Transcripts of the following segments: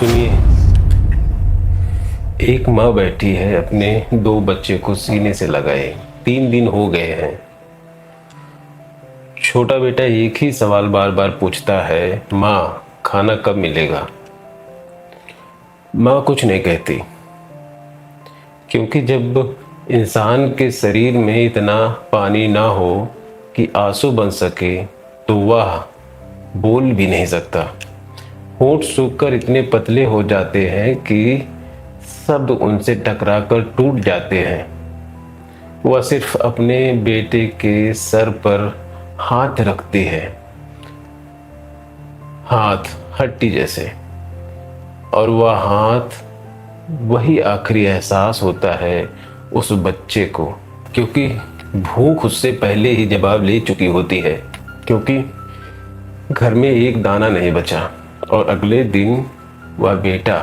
सुनिए। एक माँ बैठी है अपने 2 बच्चे को सीने से लगाए। 3 दिन हो गए हैं। छोटा बेटा एक ही सवाल बार बार पूछता है, माँ खाना कब मिलेगा। माँ कुछ नहीं कहती, क्योंकि जब इंसान के शरीर में इतना पानी ना हो कि आंसू बन सके तो वह बोल भी नहीं सकता। होंठ सूखकर इतने पतले हो जाते हैं कि शब्द उनसे टकराकर टूट जाते हैं। वह सिर्फ अपने बेटे के सर पर हाथ रखती है, हाथ हड्डी जैसे, और वह हाथ वही आखिरी एहसास होता है उस बच्चे को, क्योंकि भूख उससे पहले ही जवाब ले चुकी होती है, क्योंकि घर में एक दाना नहीं बचा और अगले दिन वह बेटा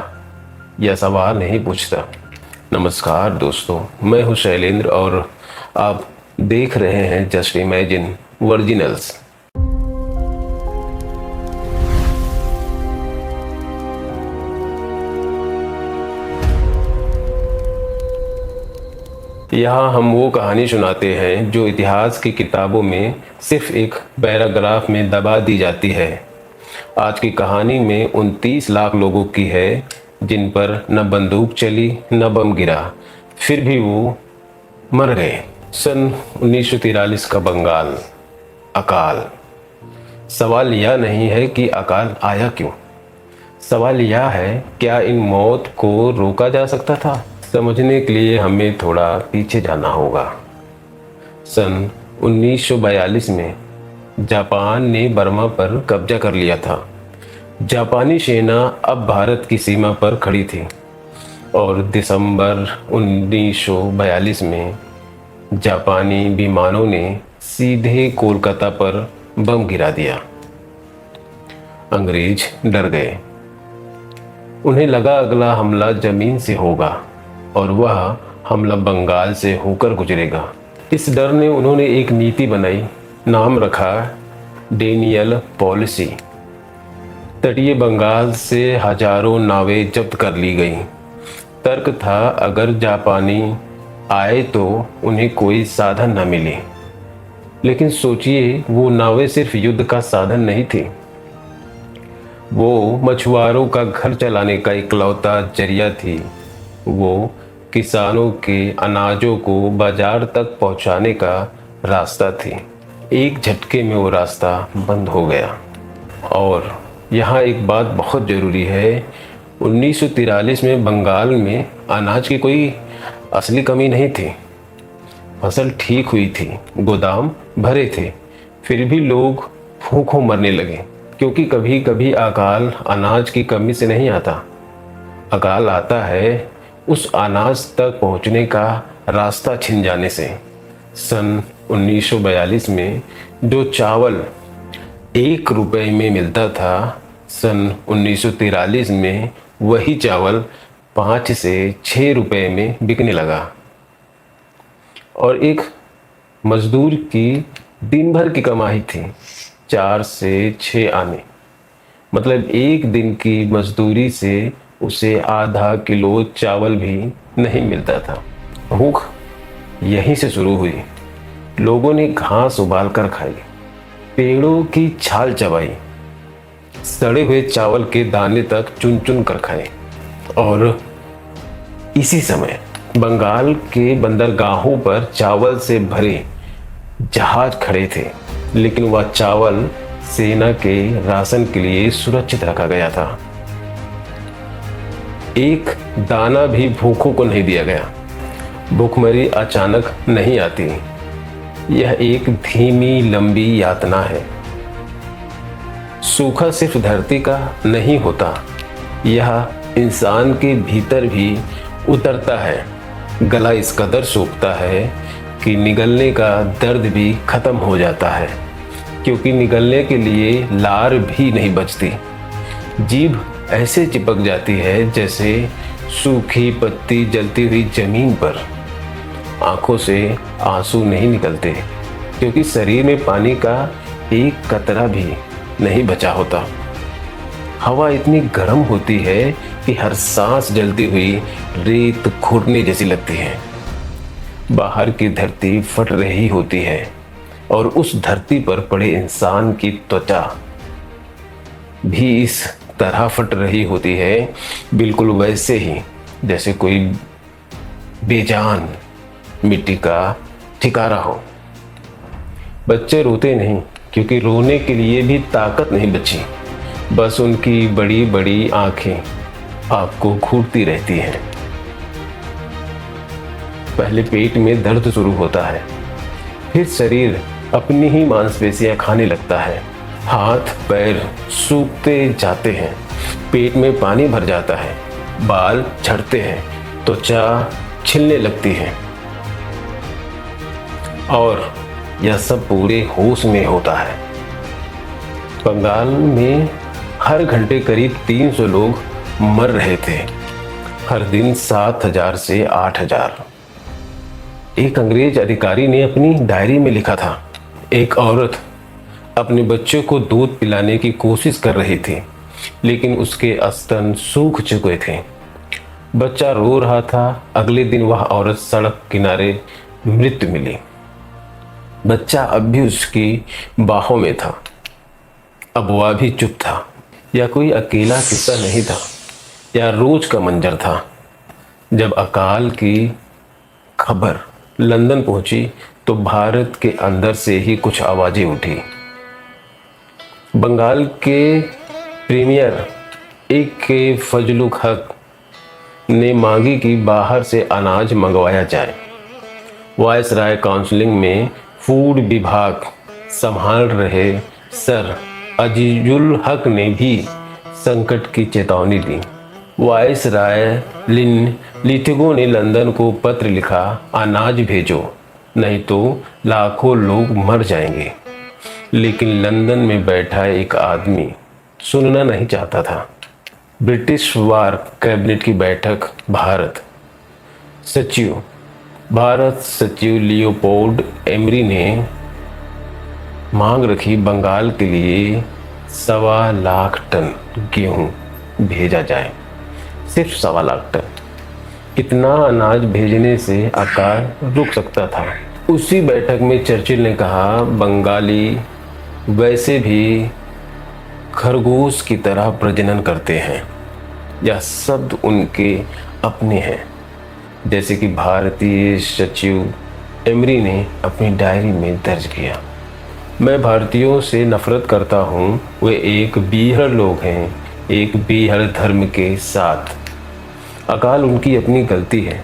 यह सवाल नहीं पूछता। नमस्कार दोस्तों, मैं हूं शैलेंद्र और आप देख रहे हैं जस्ट इमेजिन ओरिजिनल्स। यहाँ हम वो कहानी सुनाते हैं जो इतिहास की किताबों में सिर्फ एक पैराग्राफ में दबा दी जाती है। आज की कहानी में 29 लाख लोगों की है जिन पर न बंदूक चली न बम गिरा, फिर भी वो मर गए। सन 1943 का बंगाल। अकाल। सवाल यह नहीं है कि अकाल आया क्यों, सवाल यह है क्या इन मौत को रोका जा सकता था। समझने के लिए हमें थोड़ा पीछे जाना होगा। सन 1942 में जापान ने बर्मा पर कब्जा कर लिया था। जापानी सेना अब भारत की सीमा पर खड़ी थी और दिसंबर 1942 में जापानी विमानों ने सीधे कोलकाता पर बम गिरा दिया। अंग्रेज डर गए। उन्हें लगा अगला हमला जमीन से होगा और वह हमला बंगाल से होकर गुजरेगा। इस डर ने उन्होंने एक नीति बनाई, नाम रखा डेनियल पॉलिसी। तटीय बंगाल से हजारों नावें जब्त कर ली गई। तर्क था अगर जापानी आए तो उन्हें कोई साधन न मिले। लेकिन सोचिए, वो नावें सिर्फ युद्ध का साधन नहीं थी, वो मछुआरों का घर चलाने का इकलौता जरिया थी। वो किसानों के अनाजों को बाजार तक पहुंचाने का रास्ता थी। एक झटके में वो रास्ता बंद हो गया। और यहाँ एक बात बहुत ज़रूरी है, 1943 में बंगाल में अनाज की कोई असली कमी नहीं थी। फसल ठीक हुई थी, गोदाम भरे थे, फिर भी लोग भूखों मरने लगे, क्योंकि कभी कभी अकाल अनाज की कमी से नहीं आता। अकाल आता है उस अनाज तक पहुंचने का रास्ता छिन जाने से। सन 1942 में जो चावल 1 रुपए में मिलता था, सन 1943 में वही चावल 5 से 6 रुपए में बिकने लगा। और एक मजदूर की दिन भर की कमाई थी 4 से 6 आने, मतलब एक दिन की मजदूरी से उसे आधा किलो चावल भी नहीं मिलता था। भूख यहीं से शुरू हुई। लोगों ने घास उबाल कर खाई, पेड़ों की छाल चबाई, सड़े हुए चावल के दाने तक चुन चुन कर खाए। और इसी समय बंगाल के बंदरगाहों पर चावल से भरे जहाज खड़े थे, लेकिन वह चावल सेना के राशन के लिए सुरक्षित रखा गया था। एक दाना भी भूखों को नहीं दिया गया। भूखमरी अचानक नहीं आती, यह एक धीमी लंबी यातना है। सूखा सिर्फ धरती का नहीं होता, यह इंसान के भीतर भी उतरता है। गला इस कदर सूखता है कि निगलने का दर्द भी खत्म हो जाता है, क्योंकि निगलने के लिए लार भी नहीं बचती। जीभ ऐसे चिपक जाती है जैसे सूखी पत्ती जलती हुई जमीन पर। आंखों से आंसू नहीं निकलते, क्योंकि शरीर में पानी का एक कतरा भी नहीं बचा होता। हवा इतनी गर्म होती है कि हर सांस जलती हुई रेत घुटने जैसी लगती है। बाहर की धरती फट रही होती है और उस धरती पर पड़े इंसान की त्वचा भी इस तरह फट रही होती है, बिल्कुल वैसे ही जैसे कोई बेजान मिट्टी का ठिकारा हो। बच्चे रोते नहीं, क्योंकि रोने के लिए भी ताकत नहीं बची। बस उनकी बड़ी बड़ी आंखें आपको घूरती रहती हैं। पहले पेट में दर्द शुरू होता है, फिर शरीर अपनी ही मांसपेशियां खाने लगता है। हाथ पैर सूखते जाते हैं, पेट में पानी भर जाता है, बाल झड़ते हैं, त्वचा छिलने लगती है। और यह सब पूरे होश में होता है। बंगाल में हर घंटे करीब 300 लोग मर रहे थे, हर दिन 7,000 से 8,000। एक अंग्रेज अधिकारी ने अपनी डायरी में लिखा था, एक औरत अपने बच्चे को दूध पिलाने की कोशिश कर रही थी, लेकिन उसके स्तन सूख चुके थे। बच्चा रो रहा था। अगले दिन वह औरत सड़क किनारे मृत मिली। बच्चा अब भी उसकी बाहों में था। अब वह भी चुप था। यह कोई अकेला किस्सा नहीं था, यह रोज का मंजर था। जब अकाल की खबर लंदन पहुंची तो भारत के अंदर से ही कुछ आवाजें उठी। बंगाल के प्रीमियर के फजलुल हक ने मांगी कि बाहर से अनाज मंगवाया जाए। वायसराय काउंसिलिंग में फूड विभाग संभाल रहे सर अजीजुल हक ने भी संकट की चेतावनी दी। वायसराय लिथिगो ने लंदन को पत्र लिखा, अनाज भेजो, नहीं तो लाखों लोग मर जाएंगे। लेकिन लंदन में बैठा एक आदमी सुनना नहीं चाहता था। ब्रिटिश वार कैबिनेट की बैठक भारत सचिव लियोपोल्ड एमरी ने मांग रखी, बंगाल के लिए 1.25 लाख टन गेहूं भेजा जाए। सिर्फ 1.25 लाख टन। इतना अनाज भेजने से अकाल रुक सकता था। उसी बैठक में चर्चिल ने कहा, बंगाली वैसे भी खरगोश की तरह प्रजनन करते हैं। यह शब्द उनके अपने हैं। जैसे कि भारतीय सचिव एमरी ने अपनी डायरी में दर्ज किया, मैं भारतीयों से नफरत करता हूँ। वे एक बीहड़ लोग हैं, एक बीहड़ धर्म के साथ। अकाल उनकी अपनी गलती है।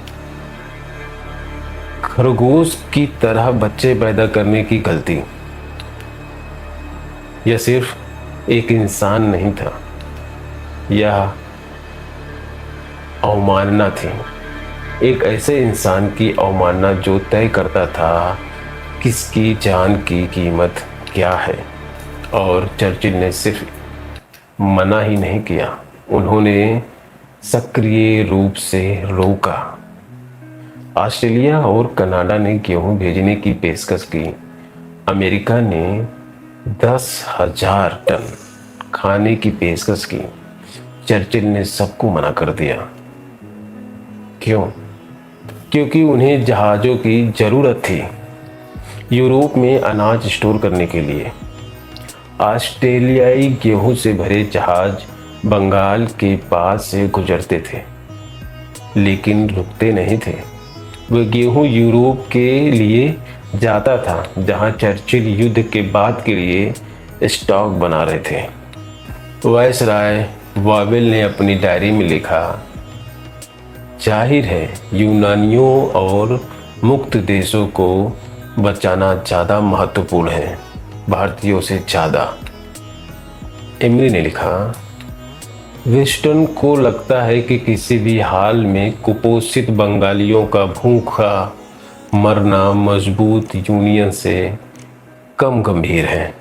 खरगोश की तरह बच्चे पैदा करने की गलती। यह सिर्फ एक इंसान नहीं था, यह अवमानना थी। एक ऐसे इंसान की अवमानना जो तय करता था किसकी जान की कीमत क्या है। और चर्चिल ने सिर्फ मना ही नहीं किया, उन्होंने सक्रिय रूप से रोका। ऑस्ट्रेलिया और कनाडा ने गेहूं भेजने की पेशकश की। अमेरिका ने 10,000 टन खाने की पेशकश की। चर्चिल ने सबको मना कर दिया। क्यों? क्योंकि उन्हें जहाज़ों की ज़रूरत थी यूरोप में अनाज स्टोर करने के लिए। ऑस्ट्रेलियाई गेहूं से भरे जहाज बंगाल के पास से गुजरते थे, लेकिन रुकते नहीं थे। वह गेहूं यूरोप के लिए जाता था, जहां चर्चिल युद्ध के बाद के लिए स्टॉक बना रहे थे। वायसराय वावेल ने अपनी डायरी में लिखा, जाहिर है यूनानियों और मुक्त देशों को बचाना ज़्यादा महत्वपूर्ण है, भारतीयों से ज़्यादा। एमरी ने लिखा, वेस्टर्न को लगता है कि किसी भी हाल में कुपोषित बंगालियों का भूखा मरना मजबूत यूनियन से कम गंभीर है।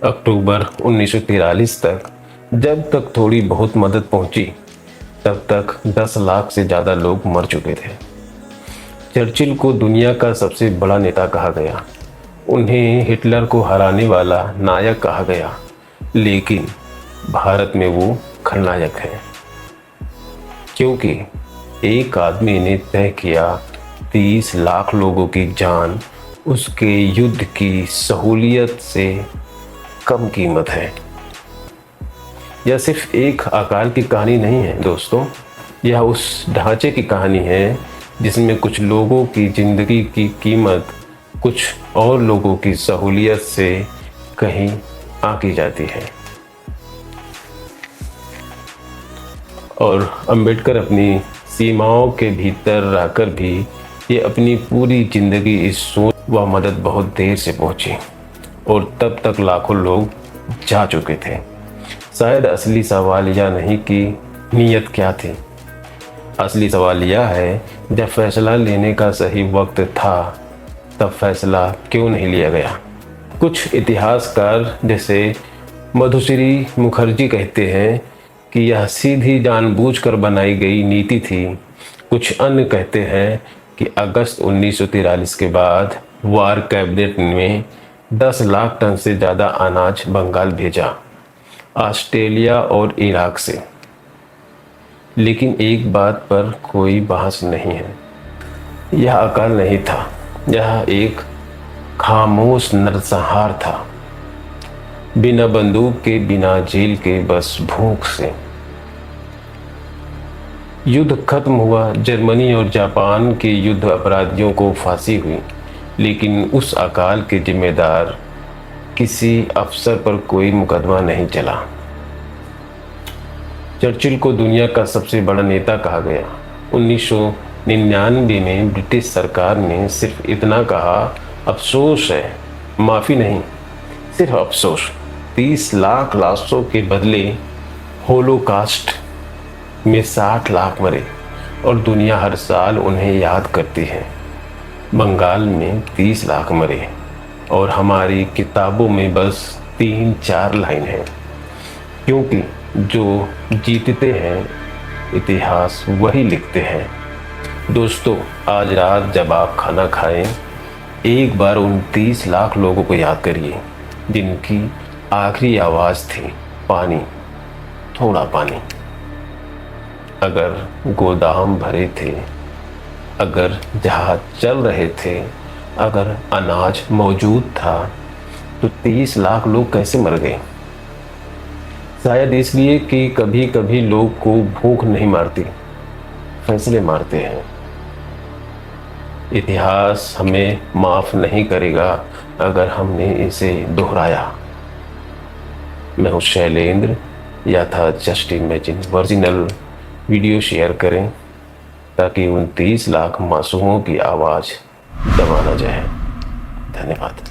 अक्टूबर 1943 तक जब तक थोड़ी बहुत मदद पहुंची, तब तक 10 लाख से ज़्यादा लोग मर चुके थे। चर्चिल को दुनिया का सबसे बड़ा नेता कहा गया। उन्हें हिटलर को हराने वाला नायक कहा गया। लेकिन भारत में वो खलनायक है, क्योंकि एक आदमी ने तय किया 30 लाख लोगों की जान उसके युद्ध की सहूलियत से कम कीमत है। यह सिर्फ एक अकाल की कहानी नहीं है दोस्तों, यह उस ढांचे की कहानी है जिसमें कुछ लोगों की ज़िंदगी की कीमत कुछ और लोगों की सहूलियत से कहीं आंकी जाती है। और अंबेडकर अपनी सीमाओं के भीतर रहकर भी ये अपनी पूरी ज़िंदगी इस सोच व मदद बहुत देर से पहुंची, और तब तक लाखों लोग जा चुके थे। शायद असली सवाल यह नहीं कि नीयत क्या थी, असली सवाल यह है जब फैसला लेने का सही वक्त था तब फैसला क्यों नहीं लिया गया। कुछ इतिहासकार जैसे मधुश्री मुखर्जी कहते हैं कि यह सीधी जानबूझकर बनाई गई नीति थी। कुछ अन्य कहते हैं कि अगस्त 1943 के बाद वार कैबिनेट ने 10 लाख टन से ज़्यादा अनाज बंगाल भेजा, ऑस्ट्रेलिया और इराक से। लेकिन एक बात पर कोई बहस नहीं है, यह अकाल नहीं था, यह एक खामोश नरसंहार था, बिना बंदूक के, बिना जेल के, बस भूख से। युद्ध खत्म हुआ, जर्मनी और जापान के युद्ध अपराधियों को फांसी हुई, लेकिन उस अकाल के जिम्मेदार किसी अफसर पर कोई मुकदमा नहीं चला। चर्चिल को दुनिया का सबसे बड़ा नेता कहा गया। 1999 में ब्रिटिश सरकार ने सिर्फ इतना कहा, अफसोस है, माफ़ी नहीं, सिर्फ अफसोस। 30 लाख लाशों के बदले होलोकास्ट में 60 लाख मरे, और दुनिया हर साल उन्हें याद करती है। बंगाल में 30 लाख मरे और हमारी किताबों में बस 3-4 लाइन है, क्योंकि जो जीतते हैं इतिहास वही लिखते हैं। दोस्तों, आज रात जब आप खाना खाएं, एक बार उन 30 लाख लोगों को याद करिए जिनकी आखिरी आवाज़ थी, पानी, थोड़ा पानी। अगर गोदाम भरे थे, अगर जहाज चल रहे थे, अगर अनाज मौजूद था, तो 30 लाख लोग कैसे मर गए? शायद इसलिए कि कभी कभी लोग को भूख नहीं मारती, फैसले मारते हैं। इतिहास हमें माफ़ नहीं करेगा अगर हमने इसे दोहराया। मैं हूँ शैलेंद्र, या था just imagine. Original video share करें ताकि उन 30 लाख मासूमों की आवाज़ दबा ना जाए। धन्यवाद।